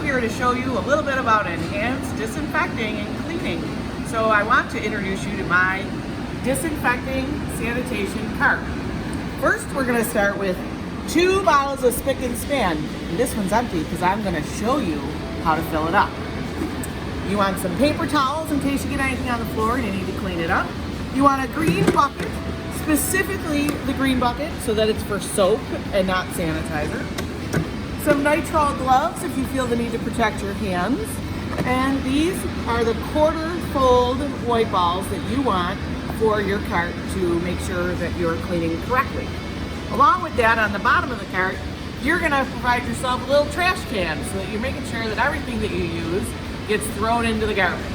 we're here to show you a little bit about enhanced disinfecting and cleaning. So I want to introduce you to my disinfecting sanitation cart. First, we're going to start with 2 bottles of Spick and Span. And this one's empty because I'm going to show you how to fill it up. You want some paper towels in case you get anything on the floor and you need to clean it up. You want a green bucket, specifically the green bucket so that it's for soap and not sanitizer. Some nitrile gloves if you feel the need to protect your hands. And these are the quarter fold white balls that you want for your cart to make sure that you're cleaning correctly. Along with that, on the bottom of the cart, you're going to provide yourself a little trash can so that you're making sure that everything that you use gets thrown into the garbage.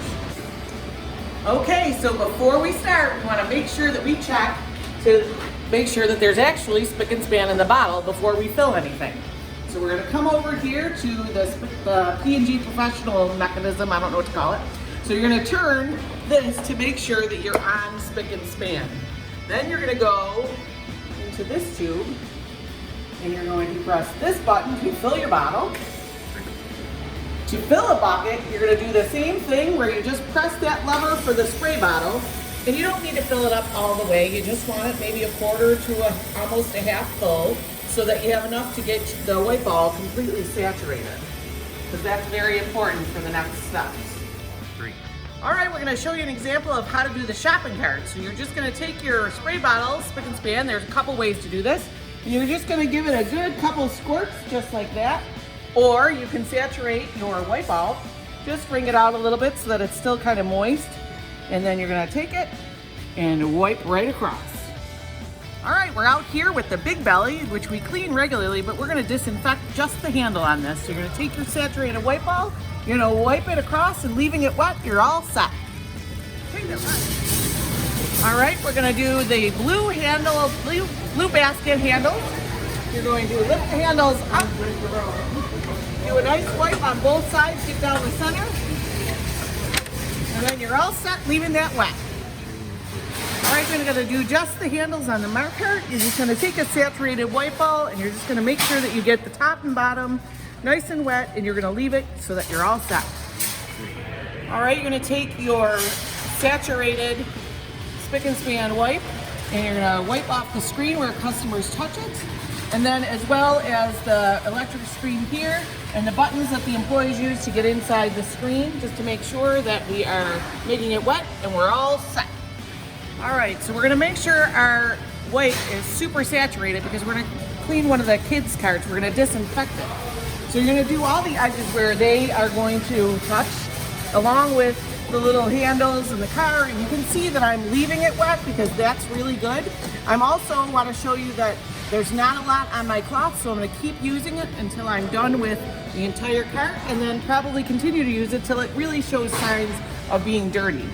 Okay, so before we start, we want to make sure that we check to make sure that there's actually Spick and Span in the bottle before we fill anything. So we're going to come over here to the P&G professional mechanism, I don't know what to call it. So you're going to turn this to make sure that you're on Spick and Span. Then you're going to go into this tube and you're going to press this button to fill your bottle. To fill a bucket, you're going to do the same thing where you just press that lever for the spray bottle, and you don't need to fill it up all the way. You just want it maybe a quarter to almost a half full so that you have enough to get the white ball completely saturated, because that's very important for the next steps. All right, we're going to show you an example of how to do the shopping cart. So you're just going to take your spray bottle, Spick and Span. There's a couple ways to do this. And you're just going to give it a good couple squirts, just like that. Or you can saturate your white ball. Just wring it out a little bit so that it's still kind of moist. And then you're going to take it and wipe right across. All right, we're out here with the big belly, which we clean regularly, but we're going to disinfect just the handle on this. So you're going to take your saturated white ball, you're going to wipe it across, and leaving it wet, you're all set. All right, we're going to do the blue handle, blue basket handle. You're going to lift the handles up, do a nice wipe on both sides, get down the center, and then you're all set, leaving that wet. All right, you're going to do just the handles on the marker. You're just going to take a saturated white ball and you're just going to make sure that you get the top and bottom nice and wet, and you're going to leave it so that you're all set. All right, you're going to take your saturated Spick and Span wipe and you're going to wipe off the screen where customers touch it, and then as well as the electric screen here and the buttons that the employees use to get inside the screen, just to make sure that we are making it wet and we're all set. All right, so we're going to make sure our wipe is super saturated because we're going to clean one of the kids' carts. We're going to disinfect it. So you're going to do all the edges where they are going to touch, along with the little handles in the car. And you can see that I'm leaving it wet because that's really good. I'm also want to show you that there's not a lot on my cloth, so I'm going to keep using it until I'm done with the entire cart, and then probably continue to use it till it really shows signs of being dirty.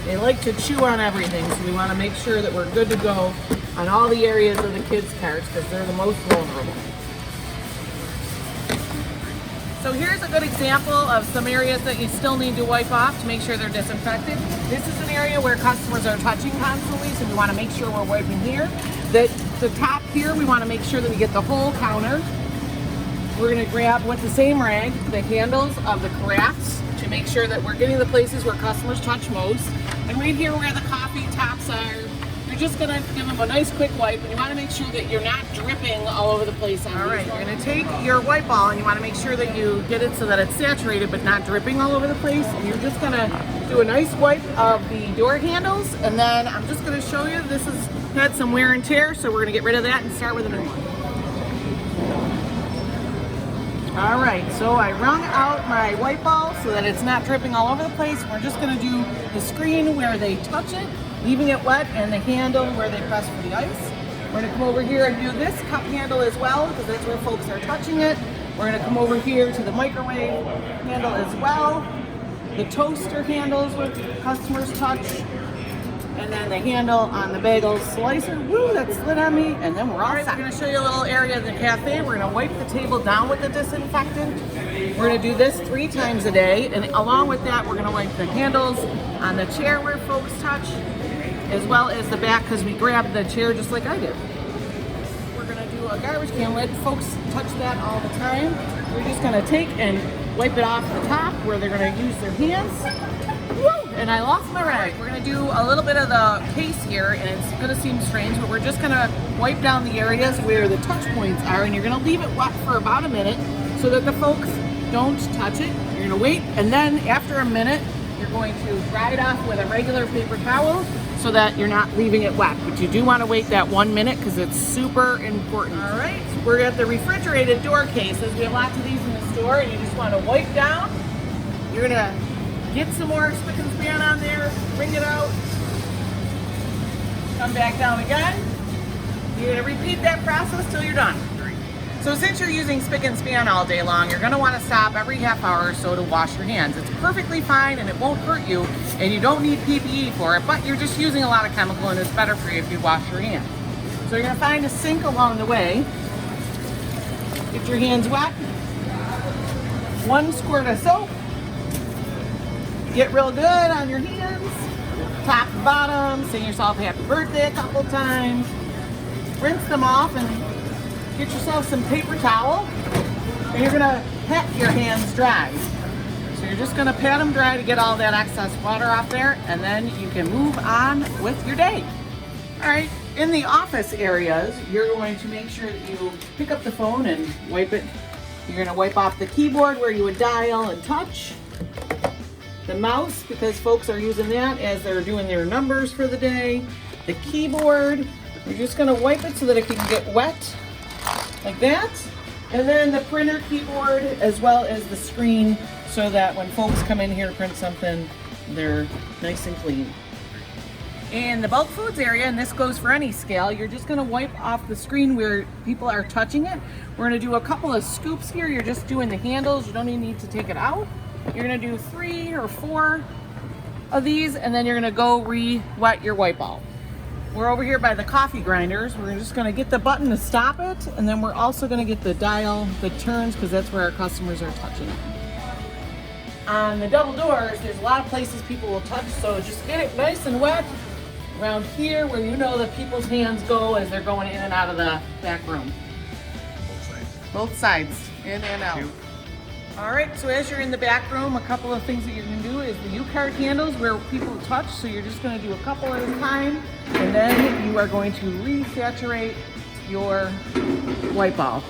They like to chew on everything, so we want to make sure that we're good to go on all the areas of the kids' carts because they're the most vulnerable. So here's a good example of some areas that you still need to wipe off to make sure they're disinfected. This is an area where customers are touching constantly, so we want to make sure we're wiping here. The top here, we want to make sure that we get the whole counter. We're going to grab, with the same rag, the handles of the carafes to make sure that we're getting the places where customers touch most. And right here where the coffee tops are, you're just going to give them a nice quick wipe, and you want to make sure that you're not dripping all over the place. All right, you're going to take your white ball and you want to make sure that you get it so that it's saturated but not dripping all over the place. And you're just going to do a nice wipe of the door handles, and then I'm just going to show you this has had some wear and tear, so we're going to get rid of that and start with a new one. All right, so I wrung out my white ball so that it's not dripping all over the place. We're just going to do the screen where they touch it, leaving it wet, and the handle where they press for the ice. We're going to come over here and do this cup handle as well because that's where folks are touching it. We're going to come over here to the microwave handle as well, the toaster handles where customers touch, and then the handle on the bagel slicer. Woo, that slid on me, and then we're all set. We're going to show you a little area of the cafe. We're going to wipe the table down with the disinfectant. We're gonna do this 3 times a day, and along with that, we're gonna wipe the handles on the chair where folks touch, as well as the back, because we grab the chair just like I did. We're gonna do a garbage can lid. Folks touch that all the time. We're just gonna take and wipe it off the top where they're gonna use their hands. Woo! And I lost my rag. We're gonna do a little bit of the case here, and it's gonna seem strange, but we're just gonna wipe down the areas where the touch points are, and you're gonna leave it wet for about a minute so that the folks don't touch it. You're gonna wait, and then after a minute, you're going to dry it off with a regular paper towel so that you're not leaving it wet. But you do want to wait that 1 minute because it's super important. All right, so we're at the refrigerated door cases. We have lots of these in the store, and you just want to wipe down. You're gonna get some more spick and span on there, bring it out, come back down again. You're gonna repeat that process till you're done. So since you're using spick and span all day long, you're gonna wanna stop every half hour or so to wash your hands. It's perfectly fine and it won't hurt you, and you don't need PPE for it, but you're just using a lot of chemical and it's better for you if you wash your hands. So you're gonna find a sink along the way, get your hands wet, 1 squirt of soap, get real good on your hands, top to bottom, sing yourself happy birthday a couple times, rinse them off, and get yourself some paper towel, and you're gonna pat your hands dry. So you're just gonna pat them dry to get all that excess water off there, and then you can move on with your day. All right, in the office areas, you're going to make sure that you pick up the phone and wipe it. You're gonna wipe off the keyboard where you would dial and touch. The mouse, because folks are using that as they're doing their numbers for the day. The keyboard, you're just gonna wipe it so that it can get wet, like that. And then the printer keyboard, as well as the screen, so that when folks come in here to print something, they're nice and clean. In the bulk foods area, and this goes for any scale, you're just gonna wipe off the screen where people are touching it. We're gonna do a couple of scoops here. You're just doing the handles. You don't even need to take it out. You're gonna do 3 or 4 of these, and then you're gonna go re-wet your wipe out. We're over here by the coffee grinders. We're just gonna get the button to stop it, and then we're also gonna get the dial that turns, because that's where our customers are touching it. On the double doors, there's a lot of places people will touch, so just get it nice and wet around here where you know that people's hands go as they're going in and out of the back room. Both sides, in and out. All right, so as you're in the back room, a couple of things that you're gonna do is the U-card handles where people touch, so you're just gonna do a couple at a time, and then you are going to resaturate your wipe off.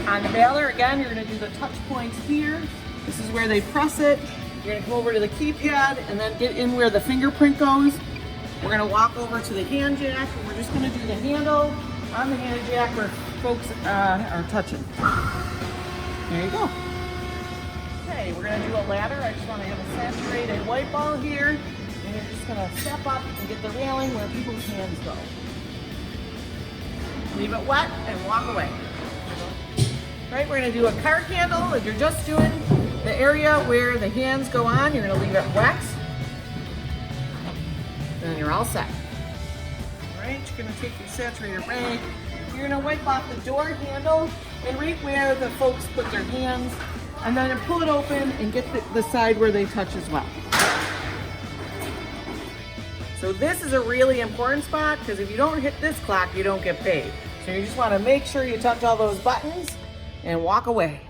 On the baler, again, you're gonna do the touch points here. This is where they press it. You're gonna go over to the keypad and then get in where the fingerprint goes. We're gonna walk over to the hand jack, and we're just gonna do the handle on the hand jack where folks are touching. There you go. Okay, we're gonna do a ladder. I just wanna have a saturated wipe ball here. And you're just gonna step up and get the railing where people's hands go. Leave it wet and walk away. Right, we're gonna do a card handle. If you're just doing the area where the hands go on, you're gonna leave it wet. And you're all set. All right, you're gonna take your saturated rag. You're gonna wipe off the door handle and right where the folks put their hands, and then pull it open and get the side where they touch as well. So this is a really important spot, because if you don't hit this clock, you don't get paid. So you just wanna make sure you touch all those buttons and walk away.